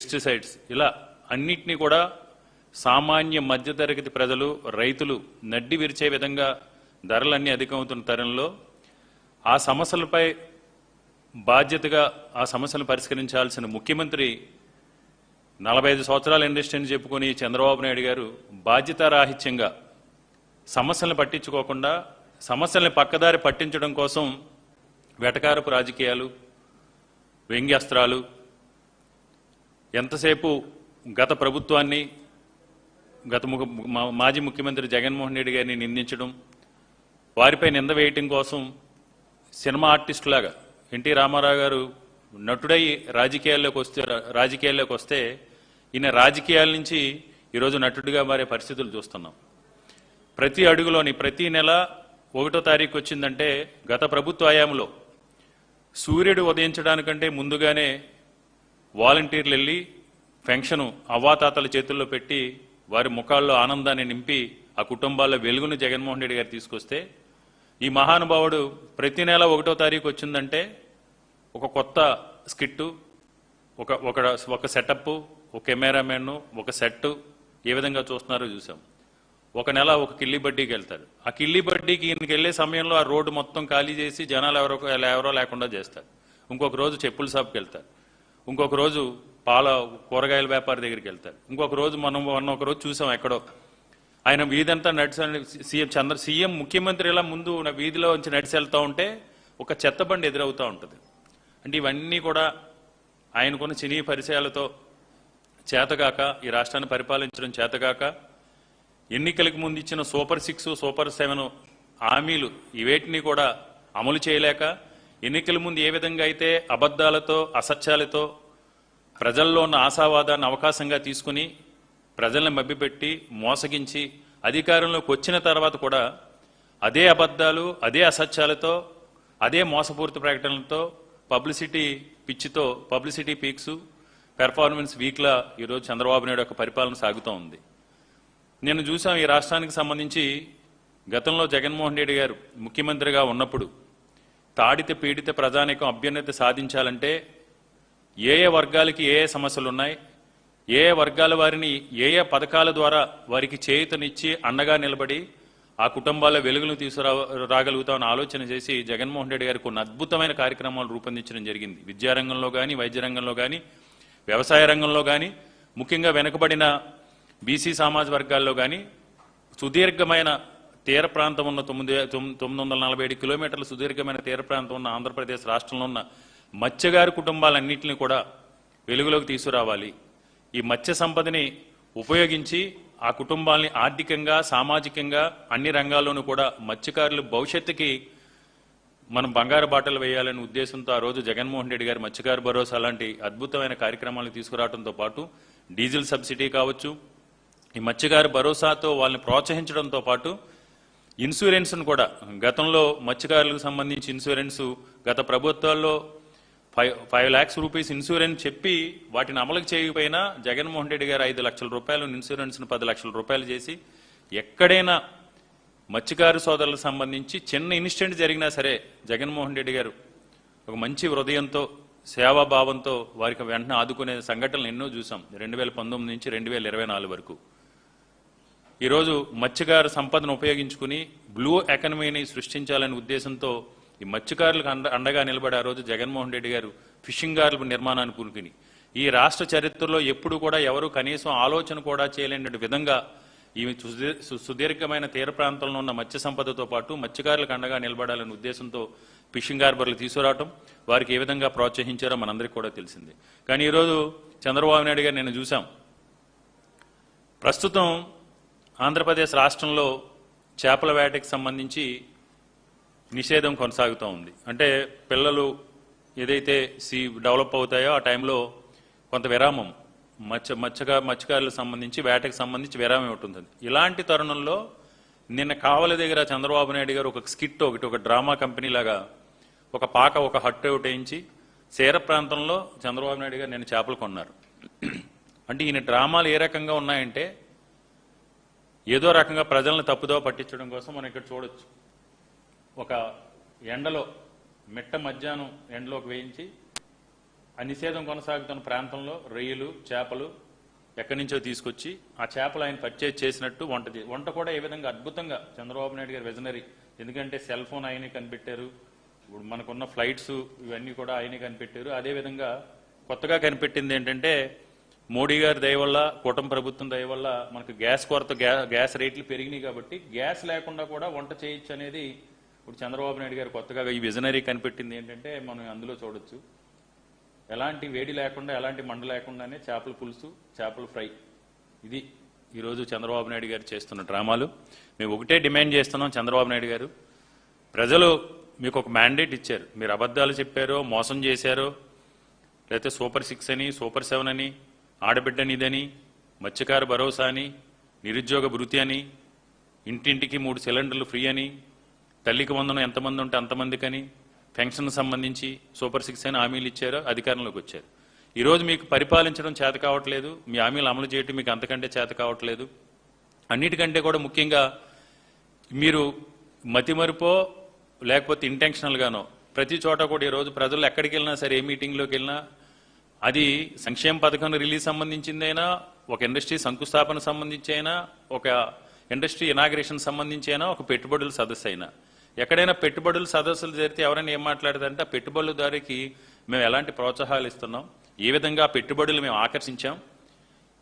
Pesticides ఇలా అన్నిటినీ కూడా సామాన్య మధ్యతరగతి ప్రజలు రైతులు నడ్డి విరిచే విధంగా ధరలన్నీ అధికమవుతున్న తరుణంలో ఆ సమస్యలపై బాధ్యతగా ఆ సమస్యలను పరిష్కరించాల్సిన ముఖ్యమంత్రి 45 సంవత్సరాల ఇండస్ట్రీ అని చెప్పుకొని చంద్రబాబు నాయుడు గారు బాధ్యతారాహిత్యంగా సమస్యలను పట్టించుకోకుండా సమస్యల్ని పక్కదారి పట్టించడం కోసం వెటకారపు రాజకీయాలు వ్యంగ్యాస్త్రాలు ఎంతసేపు గత ప్రభుత్వాన్ని మాజీ ముఖ్యమంత్రి జగన్మోహన్ రెడ్డి గారిని నిందించడం వారిపై నింద వేయటం కోసం సినిమా ఆర్టిస్టులాగా ఎన్టీ రామారావు గారు నటుడై రాజకీయాల్లోకి వస్తే ఈయన రాజకీయాల నుంచి ఈరోజు నటుడిగా మారే పరిస్థితులు చూస్తున్నాం. ప్రతి అడుగులోని ప్రతి నెల 1వ తారీఖు వచ్చిందంటే గత ప్రభుత్వ హయాంలో సూర్యుడు ఉదయించడానికంటే ముందుగానే వాలంటీర్లు వెళ్ళి పెన్షన్ అవ్వాతాతల చేతుల్లో పెట్టి వారి ముఖాల్లో ఆనందాన్ని నింపి ఆ కుటుంబాల్లో వెలుగును జగన్మోహన్ రెడ్డి గారు తీసుకొస్తే ఈ మహానుభావుడు ప్రతి నెల 1వ తారీఖు వచ్చిందంటే ఒక కొత్త స్కిట్టు ఒక సెటప్ ఒక కెమెరామెన్ ఒక సెట్ ఏ విధంగా చూస్తున్నారో చూసాం. ఒక నెల ఒక కిల్లి బడ్డీకి వెళ్తారు. ఆ కిల్లి బడ్డీకి ఈయనకి వెళ్ళే సమయంలో ఆ రోడ్డు మొత్తం ఖాళీ చేసి జనాలు ఎవరో లేకుండా చేస్తారు. ఇంకొక రోజు చెప్పుల షాప్కి వెళ్తారు. ఇంకొక రోజు కూరగాయల వ్యాపారి దగ్గరికి వెళ్తారు. ఇంకొక రోజు మనం ఒక రోజు చూసాం ఎక్కడో ఆయన వీధంతా సీఎం ముఖ్యమంత్రి ఇలా ముందు వీధిలో నుంచి నడిచి వెళ్తూ ఉంటే ఒక చెత్త బండి ఎదురవుతూ ఉంటుంది. అంటే ఇవన్నీ కూడా ఆయనకున్న సినీ పరిచయాలతో చేతగాక ఈ రాష్ట్రాన్ని పరిపాలించడం చేతగాక ఎన్నికలకు ముందు ఇచ్చిన సూపర్ 6 సూపర్ 7 హామీలు ఇవేటిని కూడా అమలు చేయలేక ఎన్నికల ముందు ఏ విధంగా అయితే అబద్ధాలతో అసత్యాలతో ప్రజల్లో ఉన్న ఆశావాదాన్ని అవకాశంగా తీసుకుని ప్రజల్ని మభ్యపెట్టి మోసగించి అధికారంలోకి వచ్చిన తర్వాత కూడా అదే అబద్ధాలు అదే అసత్యాలతో అదే మోసపూరిత ప్రకటనలతో పబ్లిసిటీ పిచ్చితో పబ్లిసిటీ పీక్స్ పెర్ఫార్మెన్స్ వీక్లా ఈరోజు చంద్రబాబు నాయుడు యొక్క పరిపాలన సాగుతూ ఉంది. నేను చూసాం ఈ రాష్ట్రానికి సంబంధించి గతంలో జగన్మోహన్ రెడ్డి గారు ముఖ్యమంత్రిగా ఉన్నప్పుడు తాడిత పీడిత ప్రజానీకం అభ్యున్నతి సాధించాలంటే ఏ వర్గాలకి ఏ సమస్యలు ఉన్నాయి, ఏ వర్గాల వారిని ఏ పథకాల ద్వారా వారికి చేయూతనిచ్చి అండగా నిలబడి ఆ కుటుంబాల్లో వెలుగులను తీసుకురాగలుగుతామని ఆలోచన చేసి జగన్మోహన్ రెడ్డి గారు కొన్ని అద్భుతమైన కార్యక్రమాలు రూపొందించడం జరిగింది. విద్యారంగంలో కానీ వైద్య రంగంలో కానీ వ్యవసాయ రంగంలో కానీ ముఖ్యంగా వెనుకబడిన బీసీ సమాజ వర్గాల్లో కానీ సుదీర్ఘమైన తీర ప్రాంతం ఉన్న 947 కిలోమీటర్ల సుదీర్ఘమైన తీర ప్రాంతం ఉన్న ఆంధ్రప్రదేశ్ రాష్ట్రంలో ఉన్న మత్స్యగారి కుటుంబాలన్నింటినీ కూడా వెలుగులోకి తీసుకురావాలి. ఈ మత్స్య సంపదని ఉపయోగించి ఆ కుటుంబాలని ఆర్థికంగా సామాజికంగా అన్ని రంగాల్లోనూ కూడా మత్స్యకారుల భవిష్యత్తుకి మనం బంగారు బాటలు వేయాలనే ఉద్దేశంతో ఆ రోజు జగన్మోహన్ రెడ్డి గారు మత్స్యకారు భరోసా లాంటి అద్భుతమైన కార్యక్రమాలను తీసుకురావడంతో పాటు డీజిల్ సబ్సిడీ కావచ్చు, ఈ మత్స్యకారు భరోసాతో వాళ్ళని ప్రోత్సహించడంతో పాటు ఇన్సూరెన్స్ను కూడా గతంలో మత్స్యకారులకు సంబంధించి ఇన్సూరెన్స్ గత ప్రభుత్వాల్లో 5 lakhs రూపీస్ ఇన్సూరెన్స్ చెప్పి వాటిని అమలు చేయకపోయినా జగన్మోహన్ రెడ్డి గారు 5 లక్షల రూపాయలు ఇన్సూరెన్స్ను 10 లక్షల రూపాయలు చేసి ఎక్కడైనా మత్స్యకారు సోదరులకు సంబంధించి చిన్న ఇన్సిడెంట్ జరిగినా సరే జగన్మోహన్ రెడ్డి గారు ఒక మంచి హృదయంతో సేవాభావంతో వారికి వెంటనే ఆదుకునే సంఘటనలు ఎన్నో చూసాం 2019 నుంచి 2024 వరకు. ఈరోజు మత్స్యకారు సంపదను ఉపయోగించుకుని బ్లూ ఎకానమీని సృష్టించాలనే ఉద్దేశంతో ఈ మత్స్యకారులకు అండగా నిలబడి ఆ రోజు జగన్మోహన్ రెడ్డి గారు ఫిషింగ్ గార్ల నిర్మాణాన్ని పూనుకుని ఈ రాష్ట్ర చరిత్రలో ఎప్పుడు కూడా ఎవరు కనీసం ఆలోచన కూడా చేయలేని విధంగా ఈ సుదీర్ఘమైన తీర ప్రాంతంలో ఉన్న మత్స్య సంపదతో పాటు మత్స్యకారులకు అండగా నిలబడాలనే ఉద్దేశంతో ఫిషింగ్ హార్బర్లు తీసుకురావటం వారికి ఏ విధంగా ప్రోత్సహించారో మనందరికీ కూడా తెలిసింది. కానీ ఈరోజు చంద్రబాబు నాయుడు గారు నేను చూసాం ప్రస్తుతం ఆంధ్రప్రదేశ్ రాష్ట్రంలో చేపల వేటకి సంబంధించి నిషేధం కొనసాగుతూ ఉంది. అంటే పిల్లలు ఏదైతే డెవలప్ అవుతాయో ఆ టైంలో కొంత విరామం మత్స్యకారులకు సంబంధించి వేటకు సంబంధించి విరామం ఉంటుంది. ఇలాంటి తరుణంలో నిన్న కావలి దగ్గర చంద్రబాబు నాయుడు గారు ఒక స్కిట్ ఒక డ్రామా కంపెనీ లాగా ఒక హట్ వేయించి తీర ప్రాంతంలో చంద్రబాబు నాయుడు గారు నిన్న చేపలు కొన్నారు. అంటే ఈయన డ్రామాలు ఏ రకంగా ఉన్నాయంటే ఏదో రకంగా ప్రజలను తప్పుదో పట్టించడం కోసం మనం ఇక్కడ చూడొచ్చు. ఒక ఎండలో మిట్ట మధ్యాహ్నం ఎండలోకి వేయించి ఆ నిషేధం కొనసాగుతున్న ప్రాంతంలో రొయ్యలు చేపలు ఎక్కడి నుంచో తీసుకొచ్చి ఆ చేపలు ఆయన పర్చేజ్ చేసినట్టు వంట కూడా ఏ విధంగా అద్భుతంగా చంద్రబాబు నాయుడు గారు విజనరీ. ఎందుకంటే సెల్ ఫోన్ ఆయనే కనిపెట్టారు, ఇప్పుడు మనకున్న ఫ్లైట్స్ ఇవన్నీ కూడా ఆయనే కనిపెట్టారు. అదేవిధంగా కొత్తగా కనిపెట్టింది ఏంటంటే మోడీ గారి దయ వల్ల, కూటమి ప్రభుత్వం దయ వల్ల మనకు గ్యాస్ కొరత, గ్యాస్ రేట్లు పెరిగినాయి కాబట్టి గ్యాస్ లేకుండా కూడా వంట చేయొచ్చు అనేది ఇప్పుడు చంద్రబాబు నాయుడు గారు కొత్తగా ఈ విజనరీ కనిపెట్టింది ఏంటంటే మనం అందులో చూడొచ్చు. ఎలాంటి వేడి లేకుండా, ఎలాంటి మంట లేకుండానే చేపల పులుసు, చేపల ఫ్రై, ఇది ఈరోజు చంద్రబాబు నాయుడు గారు చేస్తున్న డ్రామాలు. మేము ఒకటే డిమాండ్ చేస్తున్నాం, చంద్రబాబు నాయుడు గారు, ప్రజలు మీకు ఒక మ్యాండేట్ ఇచ్చారు. మీరు అబద్ధాలు చెప్పారో, మోసం చేశారో, లేకపోతే సూపర్ 6 అని, సూపర్ 7 అని, ఆడబిడ్డనిదని, మత్స్యకార భరోసా అని, నిరుద్యోగ భృతి అని, ఇంటింటికి 3 సిలిండర్లు ఫ్రీ అని, తల్లికి వందనం ఎంతమంది ఉంటే అంతమందికని, పెన్షన్ సంబంధించి సూపర్ 6 అని హామీలు ఇచ్చారో అధికారంలోకి వచ్చారు. ఈరోజు మీకు పరిపాలించడం చేత కావట్లేదు, మీ హామీలు అమలు చేయడం మీకు అంతకంటే చేత కావట్లేదు. అన్నిటికంటే కూడా ముఖ్యంగా మీరు మతిమరుపో లేకపోతే ఇంటెన్షనల్గానో ప్రతి చోట కూడా ఈరోజు ప్రజలు ఎక్కడికి వెళ్ళినా సరే, ఏ మీటింగ్లోకి వెళ్ళినా అది సంక్షేమ పథకం రిలీజ్ సంబంధించిందైనా, ఒక ఇండస్ట్రీ శంకుస్థాపన సంబంధించి అయినా, ఒక ఇండస్ట్రీ ఇనాగ్రేషన్ సంబంధించి అయినా, ఒక పెట్టుబడుల సదస్సు అయినా, ఎక్కడైనా పెట్టుబడుల సదస్సులు జరిగితే ఎవరైనా ఏం మాట్లాడతారంటే ఆ పెట్టుబడులదారికి మేము ఎలాంటి ప్రోత్సాహాలు ఇస్తున్నాం, ఏ విధంగా పెట్టుబడులు మేము ఆకర్షించాం,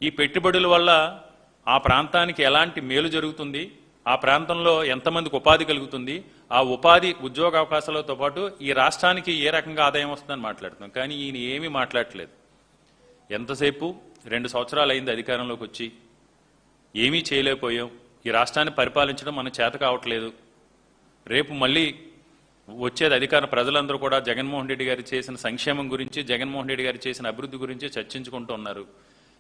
ఈ పెట్టుబడుల వల్ల ఆ ప్రాంతానికి ఎలాంటి మేలు జరుగుతుంది, ఆ ప్రాంతంలో ఎంతమందికి ఉపాధి కలుగుతుంది, ఆ ఉపాధి ఉద్యోగ అవకాశాలతో పాటు ఈ రాష్ట్రానికి ఏ రకంగా ఆదాయం వస్తుందని మాట్లాడుతున్నాం. కానీ ఈయన ఏమీ మాట్లాడట్లేదు. ఎంతసేపు 2 సంవత్సరాలు అయింది అధికారంలోకి వచ్చి, ఏమీ చేయలేకపోయాం, ఈ రాష్ట్రాన్ని పరిపాలించడం మన చేత కావట్లేదు. రేపు మళ్ళీ వచ్చేది అధికారం, ప్రజలందరూ కూడా జగన్మోహన్ రెడ్డి గారు చేసిన సంక్షేమం గురించి, జగన్మోహన్ రెడ్డి గారు చేసిన అభివృద్ధి గురించి చర్చించుకుంటూ ఉన్నారు.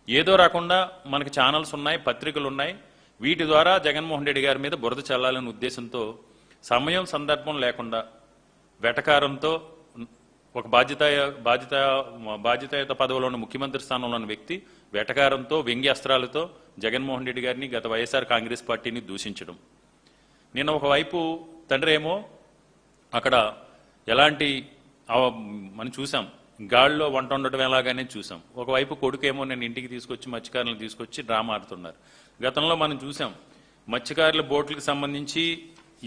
ఏదో రాకుండా మనకి ఛానల్స్ ఉన్నాయి, పత్రికలు ఉన్నాయి, వీటి ద్వారా జగన్మోహన్ రెడ్డి గారి మీద బురద చల్లాలనే ఉద్దేశంతో సమయం సందర్భం లేకుండా వెటకారంతో ఒక బాధ్యతాయుత పదవిలో ఉన్న ముఖ్యమంత్రి స్థానంలో ఉన్న వ్యక్తి వెటకారంతో, వ్యంగ్యాస్త్రాలతో జగన్మోహన్ రెడ్డి గారిని, గత వైఎస్ఆర్ కాంగ్రెస్ పార్టీని దూషించడం. నిన్న ఒకవైపు తండ్రి ఏమో అక్కడ ఎలాంటి మనం చూసాం, గాడిలో వంట ఉండటం ఎలాగానే చూసాం. ఒకవైపు కొడుకేమో నేను ఇంటికి తీసుకొచ్చి మత్స్యకారులను తీసుకొచ్చి డ్రామా ఆడుతున్నారు. గతంలో మనం చూసాం మత్స్యకారుల బోట్లకు సంబంధించి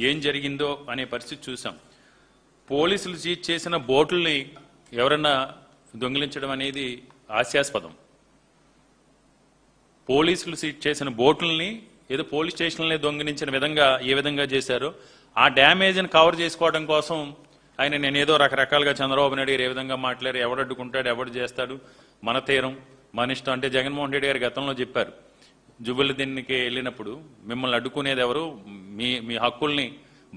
ఏం జరిగిందో అనే పరిస్థితి చూసాం. పోలీసులు సీజ్ చేసిన బోట్లని ఎవరన్నా దొంగిలించడం అనేది హాస్యాస్పదం. పోలీసులు సీజ్ చేసిన బోట్లని ఏదో పోలీస్ స్టేషన్లనే దొంగిలించిన విధంగా ఏ విధంగా చేశారో ఆ డ్యామేజ్ని కవర్ చేసుకోవడం కోసం ఆయన నేనేదో రకరకాలుగా చంద్రబాబు నాయుడు గారు ఏ విధంగా మాట్లాడారు, ఎవడు అడ్డుకుంటాడు, ఎవడు చేస్తాడు, మన తీరం మన ఇష్టం అంటే జగన్మోహన్ రెడ్డి గారు గతంలో చెప్పారు. జువ్వెలదిన్నికి వెళ్ళినప్పుడు మిమ్మల్ని అడ్డుకునేది ఎవరు, మీ హక్కుల్ని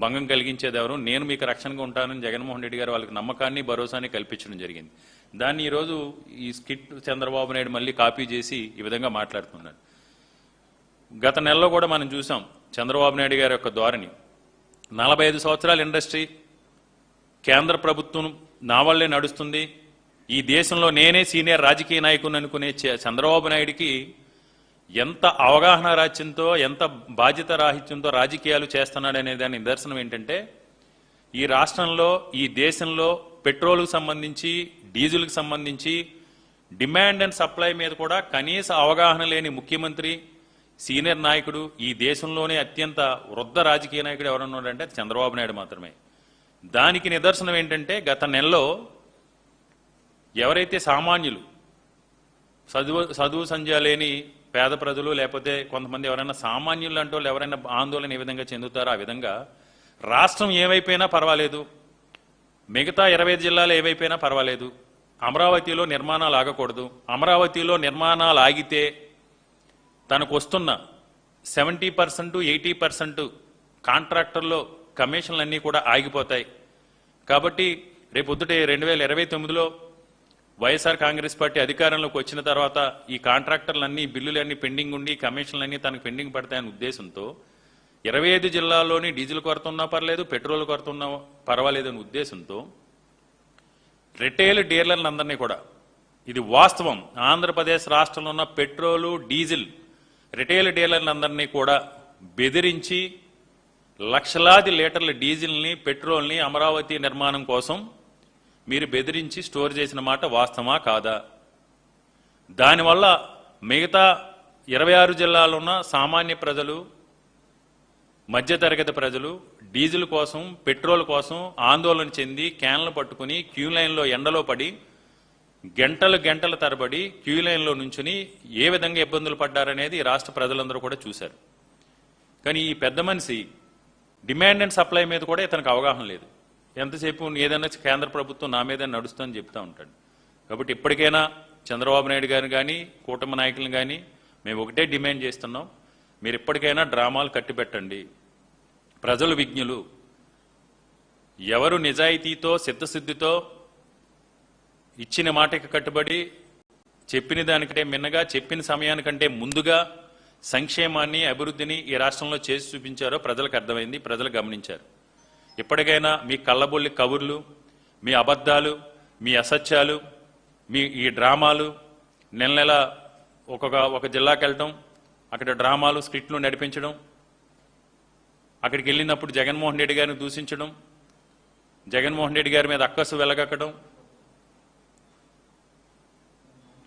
భంగం కలిగించేది ఎవరు, నేను మీకు రక్షణగా ఉంటానని జగన్మోహన్ రెడ్డి గారు వాళ్ళకి నమ్మకాన్ని, భరోసాని కల్పించడం జరిగింది. దాన్ని ఈరోజు ఈ స్కిట్ చంద్రబాబు నాయుడు మళ్ళీ కాపీ చేసి ఈ విధంగా మాట్లాడుతున్నాడు. గత నెలలో కూడా మనం చూసాం చంద్రబాబు నాయుడు గారి యొక్క ధోరణి. 45 సంవత్సరాల ఇండస్ట్రీ, కేంద్ర ప్రభుత్వం నా వల్లే నడుస్తుంది, ఈ దేశంలో నేనే సీనియర్ రాజకీయ నాయకుని అనుకునే చంద్రబాబు నాయుడికి ఎంత అవగాహన రాహిత్యంతో, ఎంత బాధ్యత రాహిత్యంతో రాజకీయాలు చేస్తున్నాడనే దాని నిదర్శనం ఏంటంటే ఈ రాష్ట్రంలో, ఈ దేశంలో పెట్రోల్కు సంబంధించి, డీజిల్కి సంబంధించి డిమాండ్ అండ్ సప్లై మీద కూడా కనీస అవగాహన లేని ముఖ్యమంత్రి, సీనియర్ నాయకుడు, ఈ దేశంలోనే అత్యంత వృద్ధ రాజకీయ నాయకుడు ఎవరన్నాడంటే చంద్రబాబు నాయుడు మాత్రమే. దానికి నిదర్శనం ఏంటంటే గత నెలలో ఎవరైతే సామాన్యులు, చదువు సంధ్య లేని పేద ప్రజలు, లేకపోతే కొంతమంది ఎవరైనా సామాన్యులు అంటే వాళ్ళు ఎవరైనా ఆందోళన ఏ విధంగా చెందుతారో ఆ విధంగా రాష్ట్రం ఏమైపోయినా పర్వాలేదు, మిగతా 25 జిల్లాలు ఏవైపోయినా పర్వాలేదు, అమరావతిలో నిర్మాణాలు ఆగకూడదు, అమరావతిలో నిర్మాణాలు ఆగితే తనకు వస్తున్న 70%, 80% కాంట్రాక్టర్లో కమిషన్లన్నీ కూడా ఆగిపోతాయి. కాబట్టి రేపొద్దుటే 2029లో వైఎస్ఆర్ కాంగ్రెస్ పార్టీ అధికారంలోకి వచ్చిన తర్వాత ఈ కాంట్రాక్టర్లన్నీ, బిల్లులన్నీ పెండింగ్ ఉండి, కమిషన్లన్నీ తనకు పెండింగ్ పడతాయనే ఉద్దేశంతో 25 జిల్లాల్లోని డీజిల్ కొరత ఉన్నా పర్లేదు, పెట్రోల్ కొరత ఉన్నా పర్వాలేదు అనే ఉద్దేశంతో రిటైల్ డీలర్లందరినీ కూడా, ఇది వాస్తవం, ఆంధ్రప్రదేశ్ రాష్ట్రంలో ఉన్న పెట్రోలు, డీజిల్ రిటైల్ డీలర్లందరినీ కూడా బెదిరించి లక్షలాది లీటర్ల డీజిల్ని, పెట్రోల్ని అమరావతి నిర్మాణం కోసం మీరు బెదిరించి స్టోర్ చేసిన మాట వాస్తవమా కాదా? దానివల్ల మిగతా 26 జిల్లాల్లో ఉన్న సామాన్య ప్రజలు, మధ్యతరగతి ప్రజలు డీజిల్ కోసం, పెట్రోల్ కోసం ఆందోళన చెంది క్యాన్లు పట్టుకుని క్యూ లైన్లో ఎండలో పడి గంటల తరబడి క్యూ లైన్లో నుంచుని ఏ విధంగా ఇబ్బందులు పడ్డారనేది రాష్ట్ర ప్రజలందరూ కూడా చూశారు. కానీ ఈ పెద్ద మనిషి డిమాండ్ అండ్ సప్లై మీద కూడా ఇతనికి అవగాహన లేదు. ఎంతసేపు ఏదైనా కేంద్ర ప్రభుత్వం నా మీద నడుస్తుందని చెప్తూ ఉంటాడు. కాబట్టి ఇప్పటికైనా చంద్రబాబు నాయుడు గారిని కానీ కూటమి నాయకులను కానీ మేము ఒకటే డిమాండ్ చేస్తున్నాం, మీరు ఇప్పటికైనా డ్రామాలు కట్టిపెట్టండి. ప్రజలు విజ్ఞులు. ఎవరు నిజాయితీతో చిత్తశుద్ధితో ఇచ్చిన మాటకి కట్టుబడి చెప్పిన దానికంటే మిన్నగా, చెప్పిన సమయానికంటే ముందుగా సంక్షేమాన్ని, అభివృద్ధిని ఈ రాష్ట్రంలో చేసి చూపించారో ప్రజలకు అర్థమైంది, ప్రజలు గమనించారు. ఇప్పటికైనా మీ కళ్ళబొల్లి కబుర్లు, మీ అబద్ధాలు, మీ అసత్యాలు, మీ ఈ డ్రామాలు, నెల ఒక జిల్లాకి వెళ్ళటం, అక్కడ డ్రామాలు స్క్రిప్ట్లు నడిపించడం, అక్కడికి వెళ్ళినప్పుడు జగన్మోహన్ రెడ్డి గారిని దూషించడం, జగన్మోహన్ రెడ్డి గారి మీద అక్కసు వెలగక్కడం,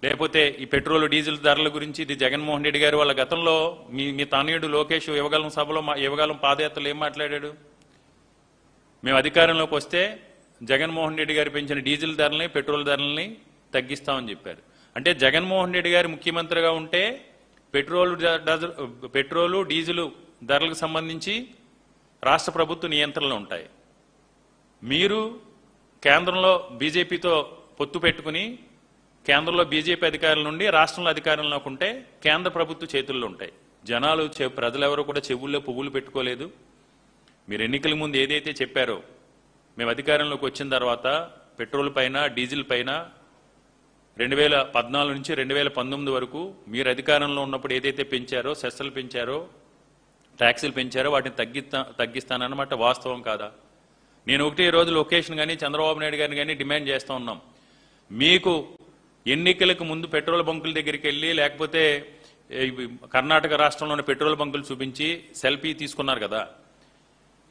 లేకపోతే ఈ పెట్రోల్ డీజిల్ ధరల గురించి ఇది జగన్మోహన్ రెడ్డి గారు వాళ్ళ గతంలో మీ తనయుడు లోకేష్ యువగలం సభలో యువగలం పాదయాత్రలు ఏం మాట్లాడాడు? మేము అధికారంలోకి వస్తే జగన్మోహన్ రెడ్డి గారు పెంచిన డీజిల్ ధరల్ని, పెట్రోల్ ధరల్ని తగ్గిస్తామని చెప్పారు. అంటే జగన్మోహన్ రెడ్డి గారు ముఖ్యమంత్రిగా ఉంటే పెట్రోలు డీజిల్ ధరలకు సంబంధించి రాష్ట్ర ప్రభుత్వ నియంత్రణలు ఉంటాయి. మీరు కేంద్రంలో బీజేపీతో పొత్తు పెట్టుకుని కేంద్రంలో బీజేపీ అధికారుల నుండి రాష్ట్రంలో అధికారంలోకి ఉంటే కేంద్ర ప్రభుత్వ చేతుల్లో ఉంటాయి. జనాలు, ప్రజలెవరూ కూడా చెవుల్లో పువ్వులు పెట్టుకోలేదు. మీరు ఎన్నికల ముందు ఏదైతే చెప్పారో, మేము అధికారంలోకి వచ్చిన తర్వాత పెట్రోల్ పైన, డీజిల్ పైన 2014 నుంచి 2019 వరకు మీరు అధికారంలో ఉన్నప్పుడు ఏదైతే పెంచారో, సెస్సులు పెంచారో, ట్యాక్సీలు పెంచారో వాటిని తగ్గిస్తానన్నమాట. వాస్తవం కాదా? నేను ఒకటే రోజు లొకేషన్ కానీ చంద్రబాబు నాయుడు గారిని కానీ డిమాండ్ చేస్తూ ఉన్నాం. మీకు ఎన్నికలకు ముందు పెట్రోల్ బంకుల దగ్గరికి వెళ్ళి, లేకపోతే కర్ణాటక రాష్ట్రంలోని పెట్రోల్ బంకులు చూపించి సెల్ఫీ తీసుకున్నారు కదా.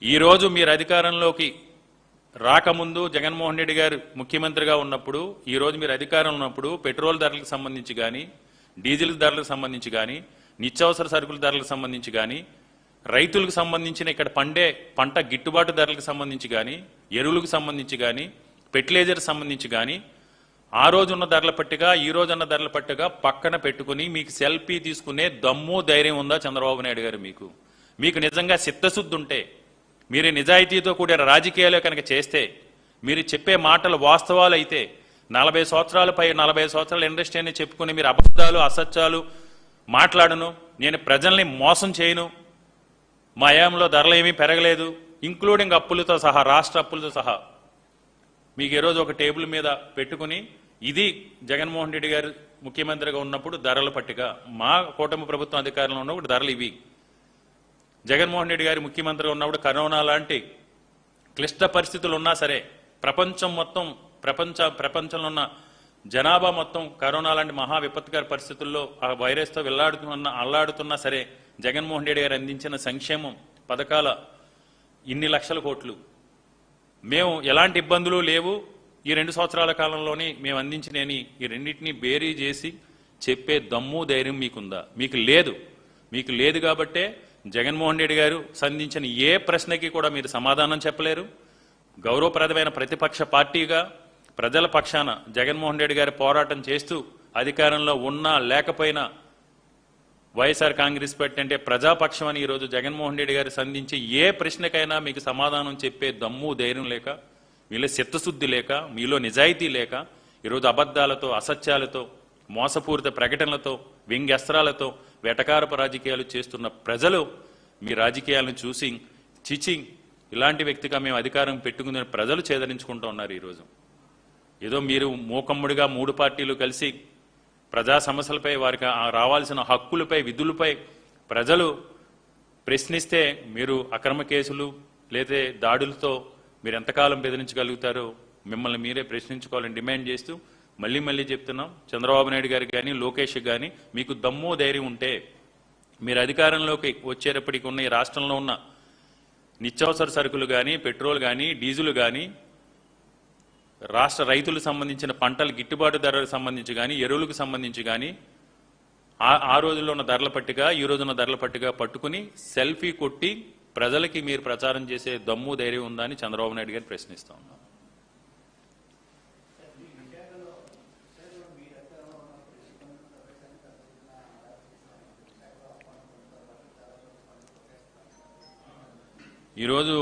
ఈరోజు మీరు అధికారంలోకి రాకముందు జగన్మోహన్ రెడ్డి గారు ముఖ్యమంత్రిగా ఉన్నప్పుడు, ఈరోజు మీరు అధికారంలో ఉన్నప్పుడు పెట్రోల్ ధరలకు సంబంధించి కానీ, డీజిల్ ధరలకు సంబంధించి కానీ, నిత్యావసర సరుకుల ధరలకు సంబంధించి కానీ, రైతులకు సంబంధించిన ఇక్కడ పండే పంట గిట్టుబాటు ధరలకు సంబంధించి కానీ, ఎరువులకు సంబంధించి కానీ, ఫెర్టిలైజర్ సంబంధించి కానీ ఆ రోజున్న ధరల పట్టిగా, ఈ రోజున్న ధరల పట్టిగా పక్కన పెట్టుకుని మీకు సెల్ఫీ తీసుకునే దమ్ము, ధైర్యం ఉందా చంద్రబాబు నాయుడు గారు? మీకు నిజంగా చిత్తశుద్ధి ఉంటే, మీరు నిజాయితీతో కూడిన రాజకీయాలు కనుక చేస్తే, మీరు చెప్పే మాటలు వాస్తవాలు అయితే, 40 సంవత్సరాల ఇండస్ట్రీ అని చెప్పుకుని మీరు అబద్ధాలు, అసత్యాలు మాట్లాడను, నేను ప్రజల్ని మోసం చేయను, మా హయాంలో ధరలు ఏమీ పెరగలేదు, ఇంక్లూడింగ్ అప్పులతో సహా, రాష్ట్ర అప్పులతో సహా మీకు ఈరోజు ఒక టేబుల్ మీద పెట్టుకుని, ఇది జగన్మోహన్ రెడ్డి గారు ముఖ్యమంత్రిగా ఉన్నప్పుడు ధరల పట్టిక, మా కూటమి ప్రభుత్వం అధికారంలో ఉన్నప్పుడు ధరలు ఇవి, జగన్మోహన్ రెడ్డి గారి ముఖ్యమంత్రిగా ఉన్నప్పుడు కరోనా లాంటి క్లిష్ట పరిస్థితులు ఉన్నా సరే, ప్రపంచంలో ఉన్న జనాభా మొత్తం కరోనా లాంటి మహా విపత్కర పరిస్థితుల్లో ఆ వైరస్తో అల్లాడుతున్నా సరే, జగన్మోహన్ రెడ్డి గారు అందించిన సంక్షేమం పథకాల ఇన్ని లక్షల కోట్లు, మేము ఎలాంటి ఇబ్బందులు లేవు, ఈ 2 సంవత్సరాల కాలంలోనే మేము అందించినని ఈ రెండింటినీ బేరీ చేసి చెప్పే దమ్ము, ధైర్యం మీకుందా? మీకు లేదు కాబట్టే జగన్మోహన్ రెడ్డి గారు సంధించిన ఏ ప్రశ్నకి కూడా మీరు సమాధానం చెప్పలేరు. గౌరవప్రదమైన ప్రతిపక్ష పార్టీగా ప్రజల పక్షాన జగన్మోహన్ రెడ్డి గారి పోరాటం చేస్తూ అధికారంలో ఉన్నా లేకపోయినా వైఎస్ఆర్ కాంగ్రెస్ పార్టీ అంటే ప్రజాపక్షం అని ఈరోజు జగన్మోహన్ రెడ్డి గారు సంధించి ఏ ప్రశ్నకైనా మీకు సమాధానం చెప్పే దమ్ము, ధైర్యం లేక, మీలో చిత్తశుద్ధి లేక, మీలో నిజాయితీ లేక, ఈరోజు అబద్ధాలతో, అసత్యాలతో, మోసపూరిత ప్రకటనలతో, వ్యంగ్యస్త్రాలతో వెటకారపు రాజకీయాలు చేస్తున్న ప్రజలు మీ రాజకీయాలను చూసి ఇలాంటి వ్యక్తిగా మేము అధికారం పెట్టుకుని ప్రజలు చేదరించుకుంటూ ఉన్నారు. ఈరోజు ఏదో మీరు మూకమ్ముడిగా 3 పార్టీలు కలిసి ప్రజా సమస్యలపై, వారికి రావాల్సిన హక్కులపై, విధులపై ప్రజలు ప్రశ్నిస్తే మీరు అక్రమ కేసులు లేదా దాడులతో మీరు ఎంతకాలం బెదిరించగలుగుతారో మిమ్మల్ని మీరే ప్రశ్నించుకోవాలని డిమాండ్ చేస్తూ మళ్ళీ చెప్తున్నాం. చంద్రబాబు నాయుడు గారికి కానీ, లోకేష్ కానీ మీకు దమ్ము, ధైర్యం ఉంటే మీరు అధికారంలోకి వచ్చేటప్పటికి ఉన్న ఈ రాష్ట్రంలో ఉన్న నిత్యావసర సరుకులు కానీ, పెట్రోల్ కానీ, డీజిల్ కానీ రాష్ట్ర రైతులకు సంబంధించిన పంటల గిట్టుబాటు ధరలకు సంబంధించి కానీ ఎరువులకు సంబంధించి కానీ ఆ రోజుల్లో ఉన్న ధరల పట్టిక ఈ రోజున్న ధరల పట్టిక పట్టుకుని సెల్ఫీ కొట్టి ప్రజలకి మీరు ప్రచారం చేసే దమ్ము ధైర్యం ఉందా అని చంద్రబాబు నాయుడు గారిని ప్రశ్నిస్తా ఉన్నాం. ఈరోజు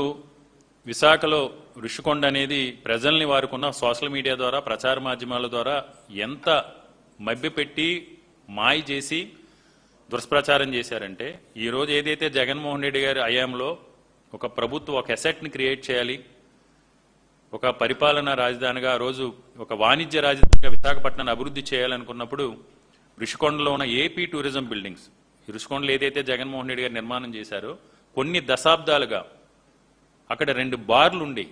విశాఖలో ఋషికొండ అనేది ప్రజల్ని వారుకున్న సోషల్ మీడియా ద్వారా ప్రచార మాధ్యమాల ద్వారా ఎంత మభ్యపెట్టి మాయ చేసి దుష్ప్రచారం చేశారంటే ఈరోజు ఏదైతే జగన్మోహన్ రెడ్డి గారి హయాంలో ఒక ప్రభుత్వం ఒక అసెట్ని క్రియేట్ చేయాలి, ఒక పరిపాలనా రాజధానిగా ఆ రోజు ఒక వాణిజ్య రాజధానిగా విశాఖపట్నాన్ని అభివృద్ధి చేయాలనుకున్నప్పుడు ఋషికొండలో ఉన్న ఏపీ టూరిజం బిల్డింగ్స్ ఋషికొండలో ఏదైతే జగన్మోహన్ రెడ్డి గారు నిర్మాణం చేశారో కొన్ని దశాబ్దాలుగా అక్కడ 2 బార్లు ఉండి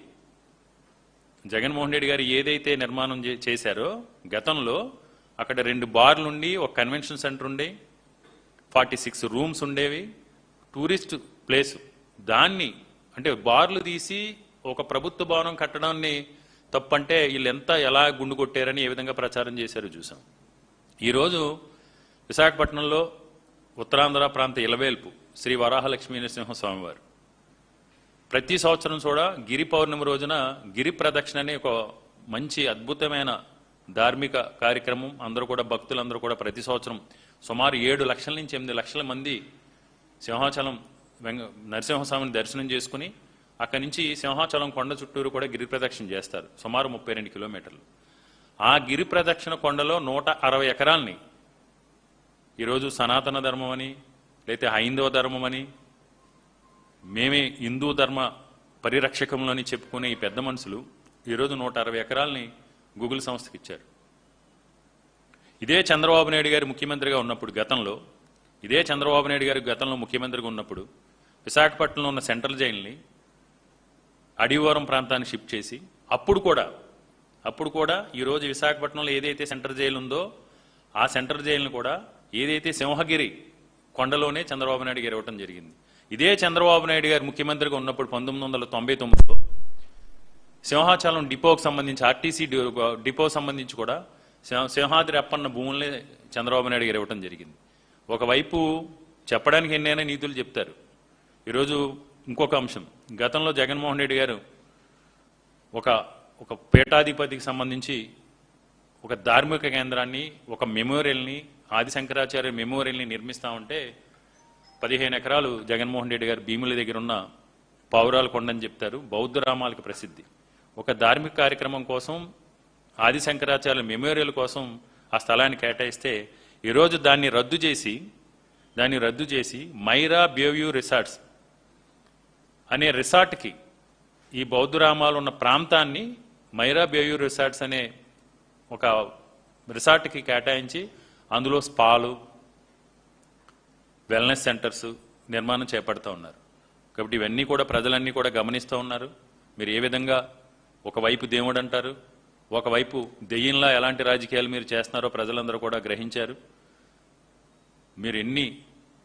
జగన్మోహన్ రెడ్డి గారు ఏదైతే నిర్మాణం చేశారో గతంలో అక్కడ 2 బార్లు ఉండి ఒక కన్వెన్షన్ సెంటర్ ఉండే 46 రూమ్స్ ఉండేవి, టూరిస్ట్ ప్లేస్. దాన్ని అంటే బార్లు తీసి ఒక ప్రభుత్వ భవనం కట్టడాన్ని తప్పంటే వీళ్ళెంత ఎలా గుండు కొట్టారని ఏ విధంగా ప్రచారం చేశారో చూసాం. ఈరోజు విశాఖపట్నంలో ఉత్తరాంధ్ర ప్రాంత ఇలవేల్పు శ్రీ వరాహలక్ష్మీ నరసింహస్వామివారు ప్రతి సంవత్సరం కూడా గిరి పౌర్ణమి రోజున గిరి ప్రదక్షిణ అనే ఒక మంచి అద్భుతమైన ధార్మిక కార్యక్రమం అందరూ కూడా భక్తులందరూ కూడా ప్రతి సంవత్సరం సుమారు 7 లక్షల నుంచి 8 లక్షల మంది సింహాచలం నరసింహస్వామిని దర్శనం చేసుకుని అక్కడి నుంచి సింహాచలం కొండ చుట్టూరు కూడా గిరి ప్రదక్షిణ చేస్తారు, సుమారు 32 కిలోమీటర్లు. ఆ గిరి ప్రదక్షిణ కొండలో 160 ఎకరాల్ని ఈరోజు సనాతన ధర్మం అని లేకపోతే హైందవ ధర్మం అని మేమే హిందూ ధర్మ పరిరక్షకంలోని చెప్పుకునే ఈ పెద్ద మనుషులు ఈరోజు 160 ఎకరాలని గూగుల్ సంస్థకి ఇచ్చారు. ఇదే చంద్రబాబు నాయుడు గారు ముఖ్యమంత్రిగా ఉన్నప్పుడు గతంలో ముఖ్యమంత్రిగా ఉన్నప్పుడు విశాఖపట్నంలో ఉన్న సెంట్రల్ జైల్ని అడివరం ప్రాంతానికి షిఫ్ట్ చేసి అప్పుడు కూడా ఈరోజు విశాఖపట్నంలో ఏదైతే సెంట్రల్ జైలు ఉందో ఆ సెంట్రల్ జైలును కూడా ఏదైతే సింహగిరి కొండలోనే చంద్రబాబు నాయుడు గారు ఇవ్వటం జరిగింది. ఇదే చంద్రబాబు నాయుడు గారు ముఖ్యమంత్రిగా ఉన్నప్పుడు 1999లో సింహాచలం డిపోకు సంబంధించి ఆర్టీసీ డిపో సంబంధించి కూడా సింహాద్రి అప్పన్న భూములనే చంద్రబాబు నాయుడు గారు ఇవ్వటం జరిగింది. ఒకవైపు చెప్పడానికి ఎన్నైనా నీతులు చెప్తారు. ఈరోజు ఇంకొక అంశం, గతంలో జగన్మోహన్ రెడ్డి గారు ఒక పీఠాధిపతికి సంబంధించి ఒక ధార్మిక కేంద్రాన్ని ఒక మెమోరియల్ని ఆదిశంకరాచార్య మెమోరియల్ని నిర్మిస్తా ఉంటే 15 ఎకరాలు జగన్మోహన్ రెడ్డి గారు భీముల దగ్గర ఉన్న పావురాల కొండని చెప్తారు, బౌద్ధ రామాలకు ప్రసిద్ధి. ఒక ధార్మిక కార్యక్రమం కోసం ఆదిశంకరాచార్య మెమోరియల్ కోసం ఆ స్థలాన్ని కేటాయిస్తే ఈరోజు దాన్ని రద్దు చేసి మైరా బేవ్యూ రిసార్ట్స్ అనే రిసార్ట్కి ఈ బౌద్ధ రామాలు ఉన్న ప్రాంతాన్ని మైరా బేవ్యూ రిసార్ట్స్ అనే ఒక రిసార్ట్కి కేటాయించి అందులో స్పాలు వెల్నెస్ సెంటర్స్ నిర్మాణం చేపడుతూ ఉన్నారు. కాబట్టి ఇవన్నీ కూడా ప్రజలన్నీ కూడా గమనిస్తూ ఉన్నారు. మీరు ఏ విధంగా ఒకవైపు దేవుడు అంటారు, ఒకవైపు దెయ్యంలా ఎలాంటి రాజకీయాలు మీరు చేస్తున్నారో ప్రజలందరూ కూడా గ్రహించారు. మీరు ఎన్ని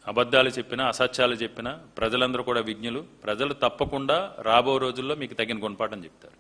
అబద్ధాలు చెప్పినా అసత్యాలు చెప్పినా ప్రజలందరూ కూడా విజ్ఞులు. ప్రజలు తప్పకుండా రాబో రోజుల్లో మీకు తగిన గుణపాఠం చెప్తారు.